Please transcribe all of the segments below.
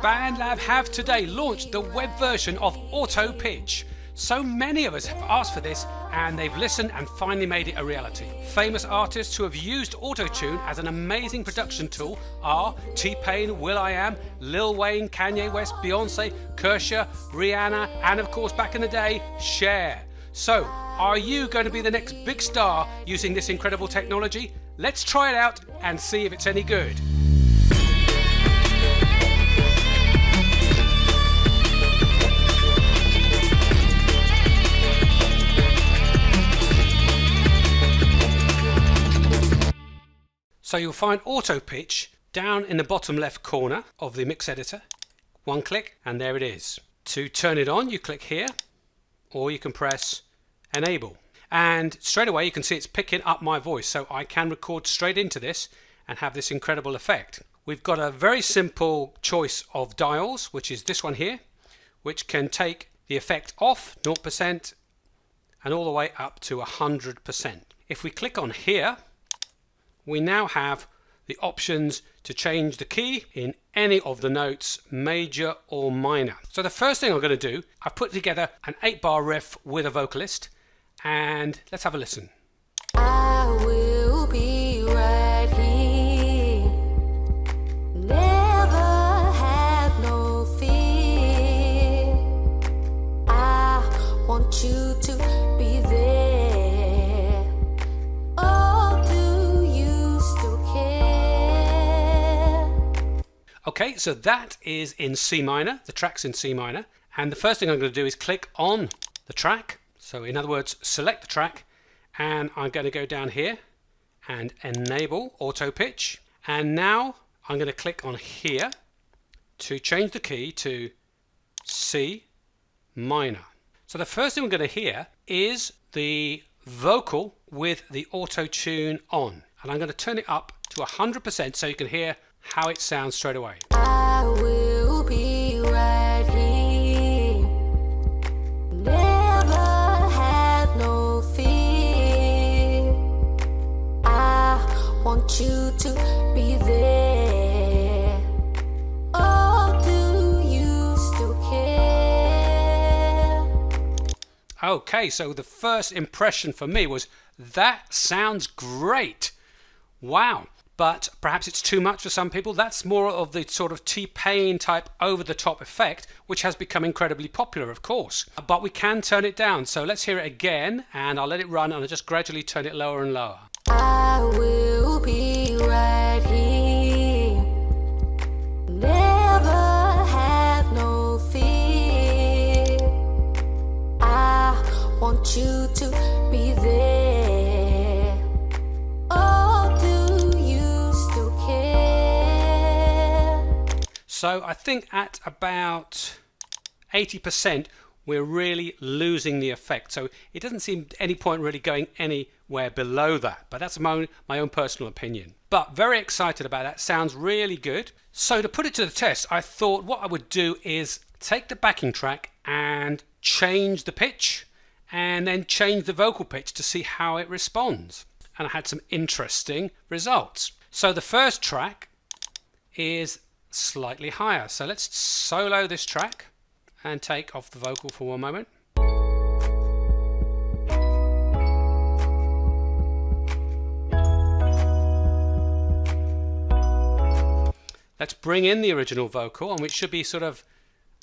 BandLab have today launched the web version of AutoPitch. So many of us have asked for this and they've listened and finally made it a reality. Famous artists who have used Auto-Tune as an amazing production tool are T-Pain, will.i.am, Lil Wayne, Kanye West, Beyonce, Kesha, Rihanna, and of course back in the day, Cher. So, are you going to be the next big star using this incredible technology? Let's try it out and see if it's any good. So you'll find AutoPitch down in the bottom left corner of the mix editor. One click and there it is. To turn it on, you click here, or you can press Enable. And straight away you can see it's picking up my voice, so I can record straight into this and have this incredible effect. We've got a very simple choice of dials, which is this one here, which can take the effect off 0% and all the way up to 100%. If we click on here, we now have the options to change the key in any of the notes, major or minor. So the first thing I'm going to do, I've put together an 8-bar riff with a vocalist, and let's have a listen. I will be right here, never have no fear, I want you to be there. Okay, so that is in C minor, the track's in C minor, and the first thing I'm going to do is click on the track. So in other words, select the track, and I'm going to go down here and enable AutoPitch, and now I'm going to click on here to change the key to C minor. So the first thing we're going to hear is the vocal with the auto-tune on, and I'm going to turn it up to 100% so you can hear how it sounds straight away. I will be right here, never have no fear, I want you to be there. Oh, do you still care? Okay, so the first impression for me was that sounds great. Wow. But perhaps it's too much for some people. That's more of the sort of T-Pain type over-the-top effect, which has become incredibly popular, of course. But we can turn it down. So let's hear it again, and I'll let it run, and I'll just gradually turn it lower and lower. I will be right here, never have no fear, I want you to be there. So I think at about 80% we're really losing the effect. So it doesn't seem any point really going anywhere below that. But that's my own personal opinion. But very excited about that. Sounds really good. So to put it to the test, I thought what I would do is take the backing track and change the pitch and then change the vocal pitch to see how it responds. And I had some interesting results. So the first track is slightly higher. So let's solo this track and take off the vocal for one moment. Let's bring in the original vocal, and which should be sort of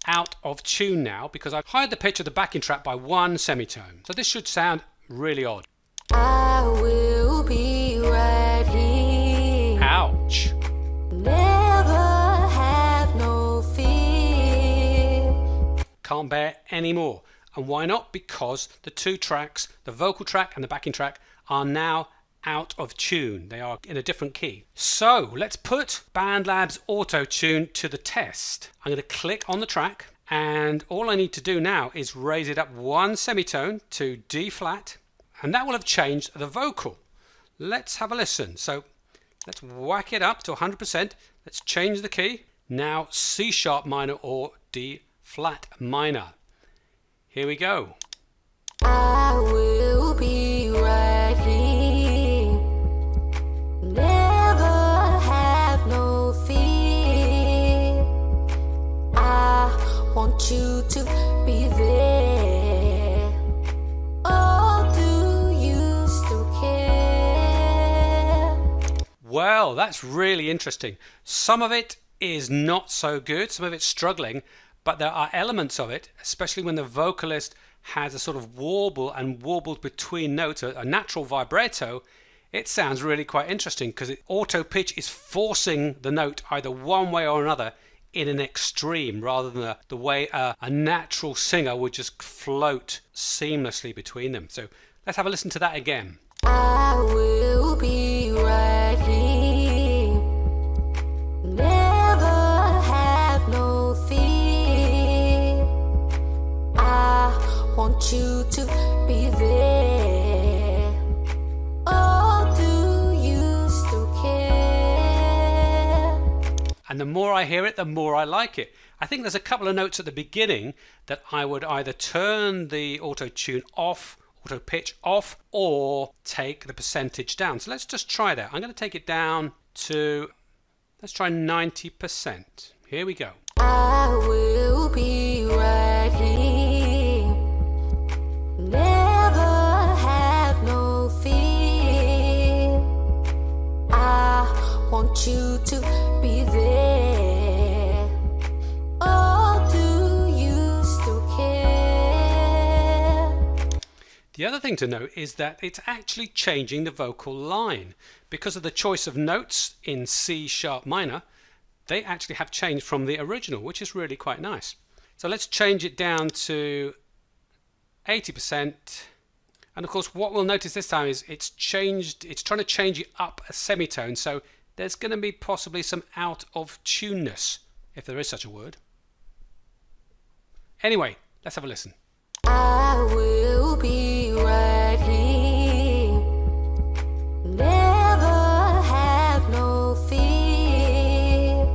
out of tune now because I've hired the pitch of the backing track by 1 semitone. So this should sound really odd. I will be right here. Ouch. Can't bear any more. And why not? Because the two tracks, the vocal track and the backing track, are now out of tune. They are in a different key. So let's put BandLab's auto-tune to the test. I'm going to click on the track, and all I need to do now is raise it up 1 semitone to D flat, and that will have changed the vocal. Let's have a listen. So let's whack it up to 100%. Let's change the key. Now C sharp minor or D flat minor. Here we go. I will be right here, never have no fear, want you to be there. Oh, do you still care? Well, that's really interesting. Some of it is not so good, some of it's struggling, but there are elements of it, especially when the vocalist has a sort of warble and warbles between notes, a natural vibrato. It sounds really quite interesting because auto pitch is forcing the note either one way or another in an extreme, rather than the way a natural singer would just float seamlessly between them. So let's have a listen to that again. I will be right here. Never have no fear. I want you to be there. Oh, do you still care? And the more I hear it, the more I like it. I think there's a couple of notes at the beginning that I would either turn the auto-tune off, auto pitch off, or take the percentage down. So let's just try that. I'm going to take it down to, let's try 90%. Here we go. I will be right here. Never have no fear. I want you to be there. Oh, do you still care? The other thing to note is that it's actually changing the vocal line. Because of the choice of notes in C sharp minor, they actually have changed from the original, which is really quite nice. So let's change it down to 80%. And of course, what we'll notice this time is it's trying to change it up a semitone. So there's going to be possibly some out of tuneness, if there is such a word. Anyway, let's have a listen. I will be right here. Never have no fear.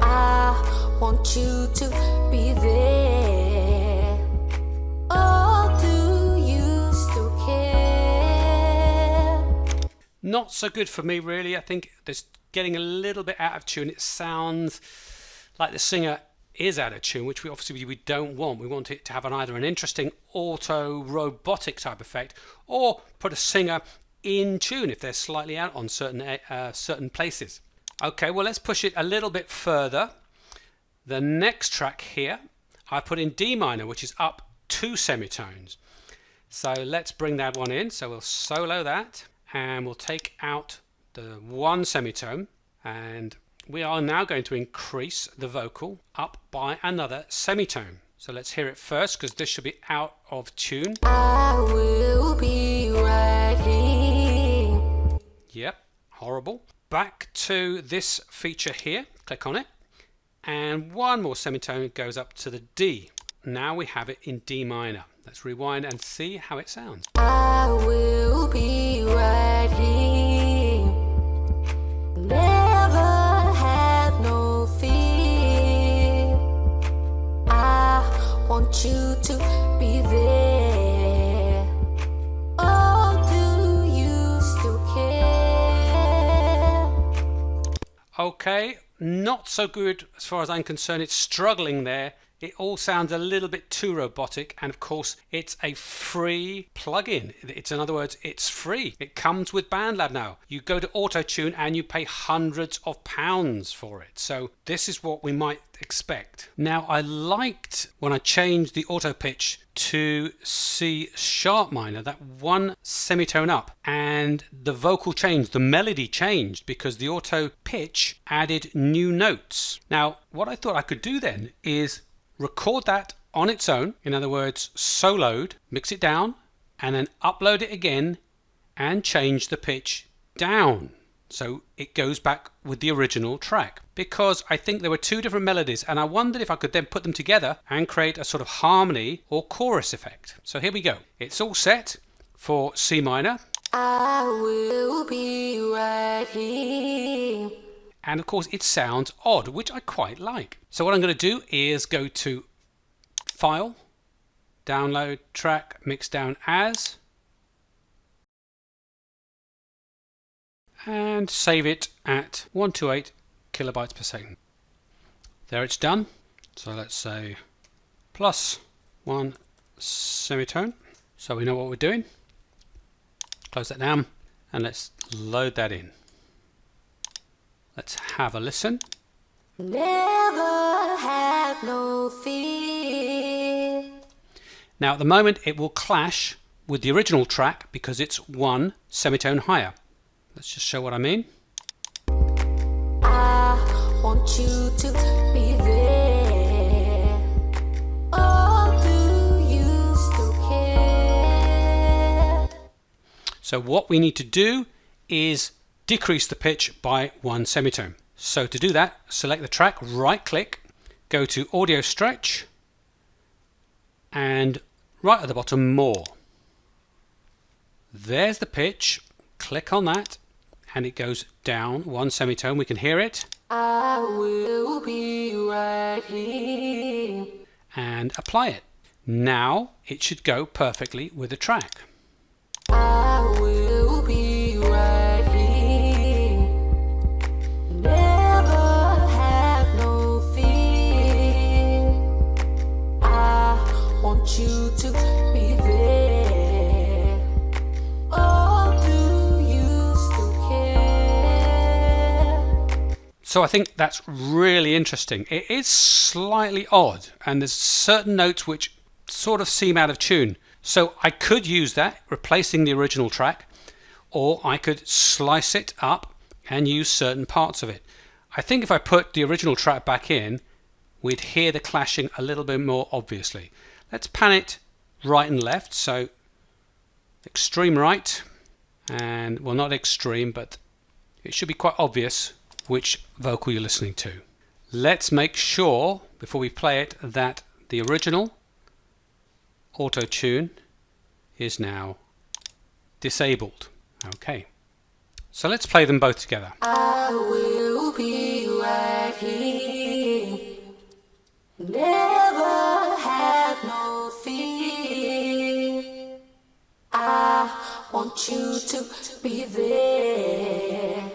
I want you to be there. Oh, do you still care? Not so good for me, really. I think it's getting a little bit out of tune. It sounds like the singer is out of tune, which we obviously don't want. We want it to have either an interesting auto robotic type effect, or put a singer in tune if they're slightly out on certain places. Okay, well, let's push it a little bit further. The next track here I put in D minor, which is up 2 semitones. So let's bring that one in. So we'll solo that, and we'll take out the 1 semitone, and we are now going to increase the vocal up by another semitone. So let's hear it first, because this should be out of tune. I will be right here. Yep, horrible. Back to this feature here, click on it, and 1 more semitone goes up to the D. Now we have it in D minor. Let's rewind and see how it sounds. I will be right here. Never have no fear. I want you to be there. Oh, do you still care? Okay, not so good as far as I'm concerned. It's struggling there. It all sounds a little bit too robotic, and of course it's a free plugin. In other words, it's free. It comes with BandLab now. You go to AutoTune and you pay hundreds of pounds for it. So this is what we might expect. Now, I liked when I changed the auto pitch to C sharp minor, that 1 semitone up, and the vocal changed, the melody changed, because the auto pitch added new notes. Now, what I thought I could do then is record that on its own, in other words, soloed, mix it down, and then upload it again and change the pitch down so it goes back with the original track, because I think there were 2 different melodies, and I wondered if I could then put them together and create a sort of harmony or chorus effect. So here we go. It's all set for C minor. I will be right here. And of course it sounds odd, which I quite like. So what I'm going to do is go to File, Download, Track, Mix Down As, and save it at 128 kilobytes per second. There, it's done. So let's say plus 1 semitone, so we know what we're doing. Close that down and let's load that in. Let's have a listen. Never have no fear. Now at the moment it will clash with the original track because it's 1 semitone higher. Let's just show what I mean. I want you to be there. Oh, do you still care? So what we need to do is decrease the pitch by 1 semitone. So to do that, select the track, right click, go to Audio Stretch, and right at the bottom, More. There's the pitch, click on that, and it goes down 1 semitone. We can hear it. I will be right here. And apply it. Now it should go perfectly with the track. I will be right here. Never have no fear. I want you to be there. Oh, do you still care? So I think that's really interesting. It is slightly odd, and there's certain notes which sort of seem out of tune. So I could use that, replacing the original track, or I could slice it up and use certain parts of it. I think if I put the original track back in, we'd hear the clashing a little bit more obviously. Let's pan it right and left, so extreme right, and well, not extreme, but it should be quite obvious which vocal you're listening to. Let's make sure before we play it that the original auto tune is now disabled. Okay, so let's play them both together. I will be right here. Never have no fear. I want you to be there.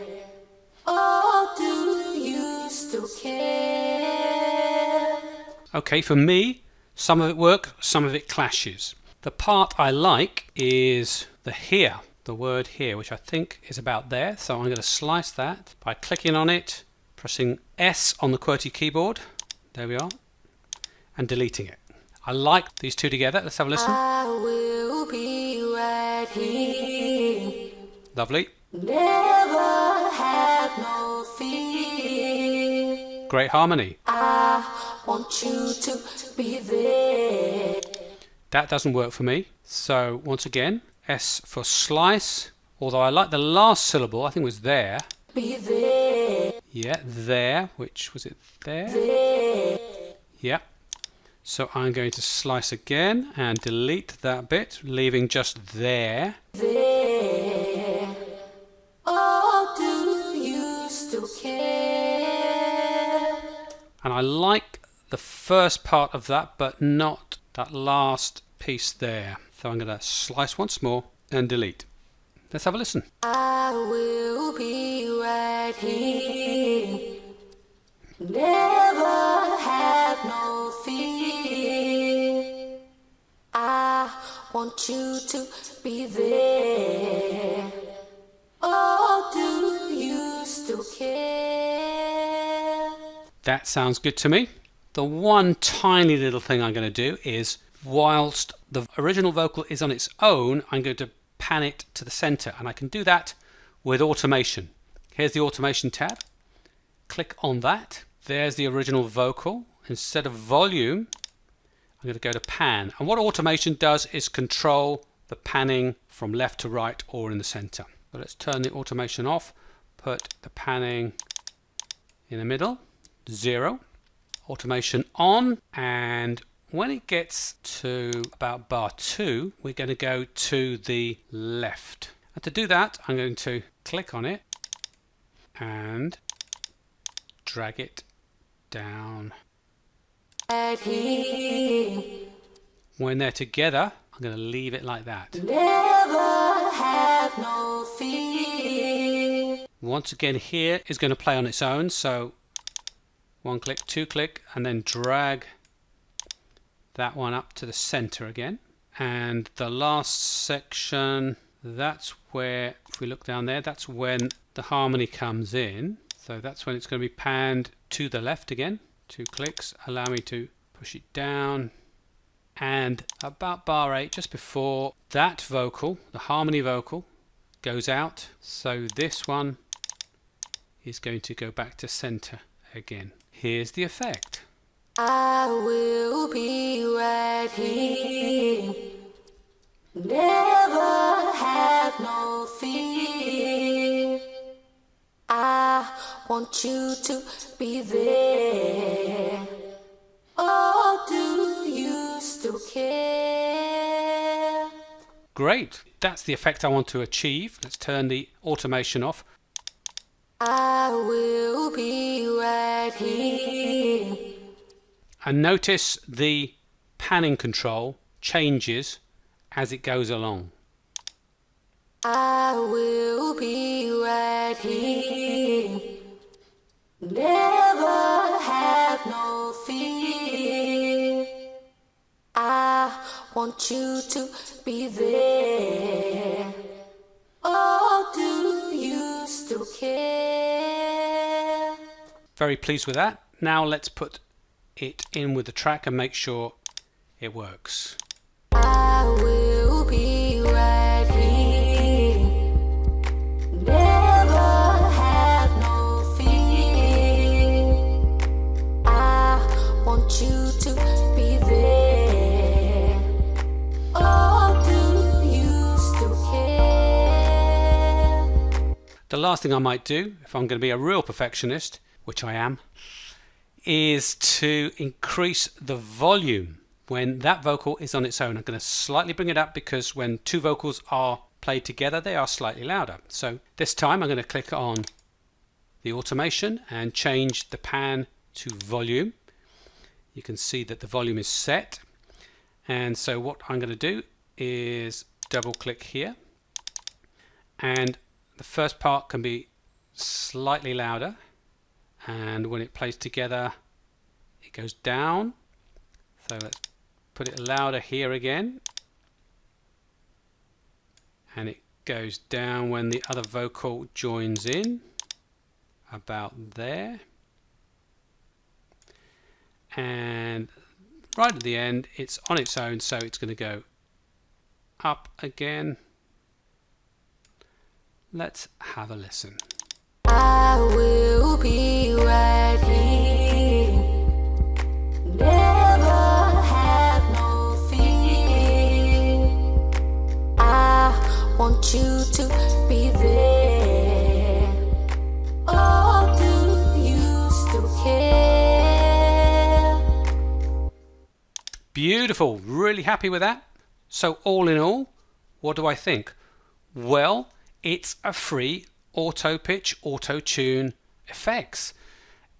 Oh, do you still care? Okay, for me, some of it works, some of it clashes. The part I like is the here, the word here, which I think is about there. So I'm going to slice that by clicking on it, pressing S on the QWERTY keyboard. There we are. And deleting it. I like these two together. Let's have a listen. I will be right here. Lovely. Never have no fear. Great harmony. I want you to be there. That doesn't work for me. So once again, S for slice. Although I like the last syllable, I think it was there. Be there. Yeah, there. Which was it? There? There. Yeah. So I'm going to slice again and delete that bit, leaving just there. There. Oh, do you still care? And I like the first part of that, but not that last piece there. So I'm going to slice once more and delete. Let's have a listen. I will be right here. Never have no fear. I want you to be there. Oh, do you still care? That sounds good to me. The one tiny little thing I'm going to do is, whilst the original vocal is on its own, I'm going to pan it to the center, and I can do that with automation. Here's the automation tab. Click on that. There's the original vocal. Instead of volume, I'm going to go to pan. And what automation does is control the panning from left to right or in the center. So let's turn the automation off, put the panning in the middle, 0. Automation on, and when it gets to about bar 2, we're going to go to the left. And to do that, I'm going to click on it and drag it down. Right here. When they're together, I'm going to leave it like that. Never have no fear. Once again, here is going to play on its own, so 1 click, 2 click, and then drag that one up to the center again. And the last section, that's where, if we look down there, that's when the harmony comes in. So that's when it's going to be panned to the left again. 2 clicks allow me to push it down, and about bar 8, just before that vocal, the harmony vocal, goes out. So this one is going to go back to center again. Here's the effect. I will be right here. Never have no fear. I want you to be there. Oh, do you still care? Great. That's the effect I want to achieve. Let's turn the automation off. I will be right here. And notice the panning control changes as it goes along. I will be right here. Never have no fear. I want you to be there. Oh, do you still care? Very pleased with that. Now let's put it in with the track and make sure it works. I will be right here. Never have no fear. I want you to be there. Oh, do you still care? The last thing I might do, if I'm going to be a real perfectionist, which I am, is to increase the volume when that vocal is on its own. I'm going to slightly bring it up because when 2 vocals are played together, they are slightly louder. So this time I'm going to click on the automation and change the pan to volume. You can see that the volume is set. And so what I'm going to do is double click here. And the first part can be slightly louder. And when it plays together, it goes down. So let's put it louder here again. And it goes down when the other vocal joins in, about there. And right at the end, it's on its own, so it's going to go up again. Let's have a listen. I will be right here. Never have no fear. I want you to be there. Oh, do you still care? Beautiful, really happy with that. So all in all, what do I think? Well, it's a free AutoPitch auto-tune effects.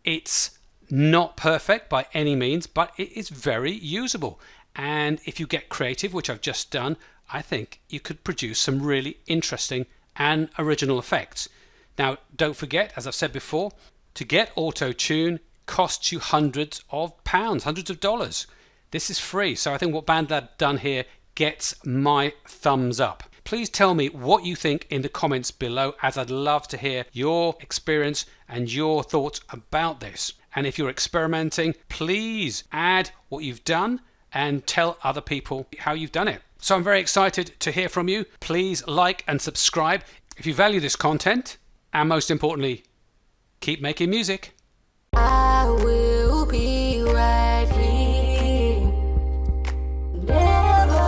It's not perfect by any means, but it is very usable. And if you get creative, which I've just done, I think you could produce some really interesting and original effects. Now, don't forget, as I've said before, to get auto-tune costs you hundreds of pounds, hundreds of dollars. This is free, so I think what BandLab done here gets my thumbs up. Please tell me what you think in the comments below, as I'd love to hear your experience and your thoughts about this. And if you're experimenting, please add what you've done and tell other people how you've done it. So I'm very excited to hear from you. Please like and subscribe if you value this content, and most importantly, keep making music. I will be right here. Never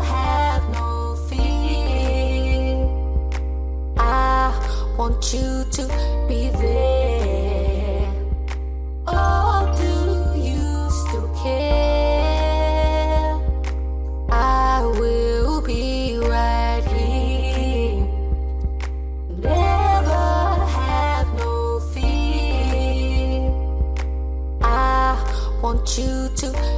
have no fear. I want you to be there. Oh, do you still care? I will be right here. Never have no fear. I want you to